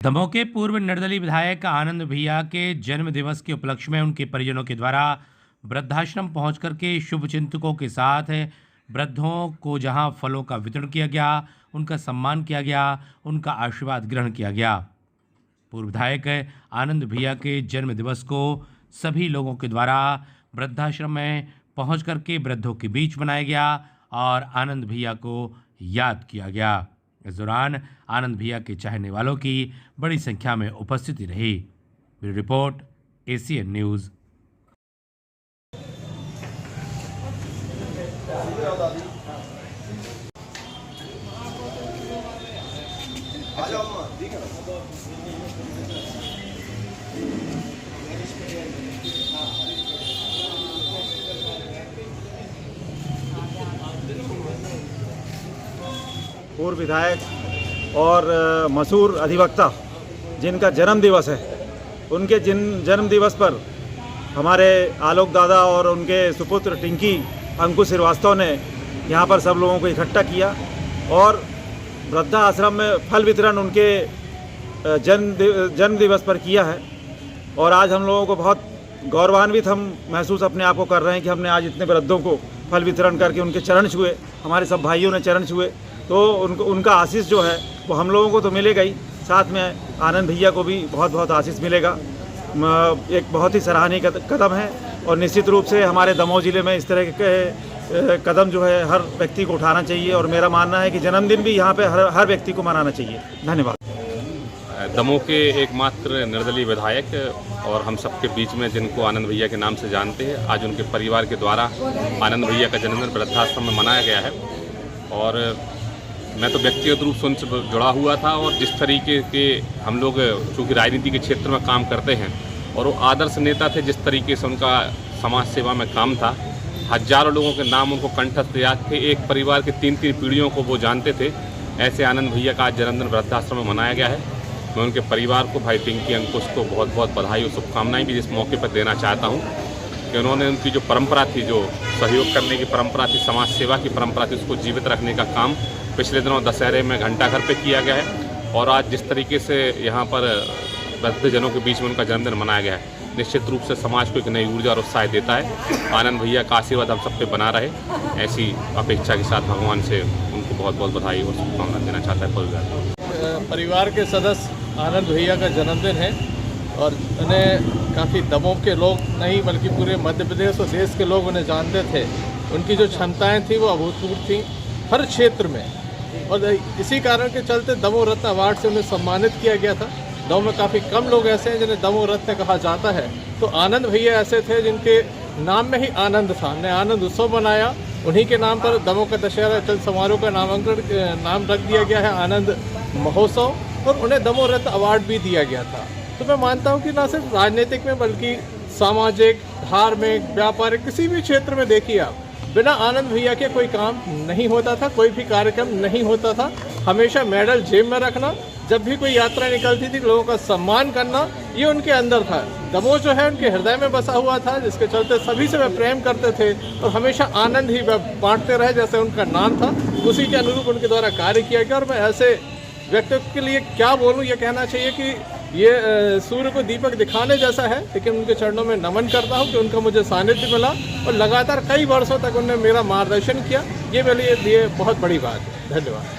दमोह के पूर्व निर्दलीय विधायक आनंद भैया के जन्म दिवस के उपलक्ष्य में उनके परिजनों के द्वारा वृद्धाश्रम पहुंचकर के शुभचिंतकों के साथ वृद्धों को जहां फलों का वितरण किया गया, उनका सम्मान किया गया, उनका आशीर्वाद ग्रहण किया गया। पूर्व विधायक आनंद भैया के जन्म दिवस को सभी लोगों के द्वारा वृद्धाश्रम में पहुँच के वृद्धों के बीच मनाया गया और आनंद भैया को याद किया गया। इस दौरान आनंद भैया के चाहने वालों की बड़ी संख्या में उपस्थिति रही। Bureau report, ACN news. पूर्व विधायक और मशहूर अधिवक्ता जिनका जन्म दिवस है, उनके जन्म दिवस पर हमारे आलोक दादा और उनके सुपुत्र टिंकी अंकुश श्रीवास्तव ने यहाँ पर सब लोगों को इकट्ठा किया और वृद्धा आश्रम में फल वितरण उनके जन्म दिवस पर किया है। और आज हम लोगों को बहुत गौरवान्वित हम महसूस अपने आप को कर रहे हैं कि हमने आज इतने वृद्धों को फल वितरण करके उनके चरण छुए, हमारे सब भाइयों ने चरण छुए, तो उनका आशीष जो है वो हम लोगों को तो मिलेगा ही, साथ में आनंद भैया को भी बहुत बहुत आशीष मिलेगा। एक बहुत ही सराहनीय कदम है और निश्चित रूप से हमारे दमोह जिले में इस तरह के कदम जो है हर व्यक्ति को उठाना चाहिए और मेरा मानना है कि जन्मदिन भी यहाँ पे हर व्यक्ति को मनाना चाहिए। धन्यवाद। दमोह के एकमात्र निर्दलीय विधायक और हम सबके बीच में जिनको आनंद भैया के नाम से जानते हैं, आज उनके परिवार के द्वारा आनंद भैया का जन्मदिन वृद्धाश्रम में मनाया गया है। और मैं तो व्यक्तिगत रूप से उनसे जुड़ा हुआ था और जिस तरीके के हम लोग चूँकि राजनीति के क्षेत्र में काम करते हैं और वो आदर्श नेता थे, जिस तरीके से उनका समाज सेवा में काम था, हजारों लोगों के नाम उनको कंठस्थ याद थे, एक परिवार के 3-3 पीढ़ियों को वो जानते थे। ऐसे आनंद भैया का आज जन्मदिन वृद्धाश्रम में मनाया गया है। मैं उनके परिवार को, भाई टिंकी अंकुश को बहुत बहुत बधाई और शुभकामनाएं भी इस मौके पर देना चाहता हूं कि उन्होंने उनकी जो परंपरा थी, जो सहयोग करने की परंपरा थी, समाज सेवा की परंपरा थी, उसको जीवित रखने का काम पिछले दिनों दशहरे में घंटाघर पे किया गया है। और आज जिस तरीके से यहाँ पर वृद्धजनों के बीच में उनका जन्मदिन मनाया गया है, निश्चित रूप से समाज को एक नई ऊर्जा और उत्साह देता है। आनंद भैया का आशीर्वाद हम सब पे बना रहे, ऐसी अपेक्षा के साथ भगवान से उनको बहुत बहुत बधाई और शुभकामनाएं देना चाहता है। परिवार के सदस्य आनंद भैया का जन्मदिन है और उन्हें काफ़ी दमोह के लोग नहीं बल्कि पूरे मध्य प्रदेश और देश के लोग उन्हें जानते थे। उनकी जो क्षमताएं थी वो अभूतपूर्व थी हर क्षेत्र में, और इसी कारण के चलते दमोह रत्न अवार्ड से उन्हें सम्मानित किया गया था। दमोह में काफ़ी कम लोग ऐसे हैं जिन्हें दमोह रत्न कहा जाता है, तो आनंद भैया ऐसे थे जिनके नाम में ही आनंद था। हमने आनंद उत्सव मनाया, उन्हीं के नाम पर दमोह का दशहरा चल समारोह का नाम रख दिया गया है आनंद महोत्सव, और उन्हें दमोह रत्न अवार्ड भी दिया गया था। तो मैं मानता हूँ कि न सिर्फ राजनीतिक में बल्कि सामाजिक, धार्मिक, व्यापारिक किसी भी क्षेत्र में देखिए आप, बिना आनंद भैया के कोई काम नहीं होता था, कोई भी कार्यक्रम नहीं होता था। हमेशा मेडल जेब में रखना, जब भी कोई यात्रा निकलती थी लोगों का सम्मान करना, ये उनके अंदर था। दमोह जो है उनके हृदय में बसा हुआ था, जिसके चलते सभी से वे प्रेम करते थे और हमेशा आनंद ही बांटते रहे, जैसे उनका नाम था उसी के अनुरूप उनके द्वारा कार्य किया गया। और मैं ऐसे व्यक्तित्व के लिए क्या बोलूँ, ये कहना चाहिए कि ये सूर्य को दीपक दिखाने जैसा है, लेकिन उनके चरणों में नमन करता हूँ कि उनका मुझे सानिध्य मिला और लगातार कई वर्षों तक उन्होंने मेरा मार्गदर्शन किया। ये मेरे लिए बहुत बड़ी बात है। धन्यवाद।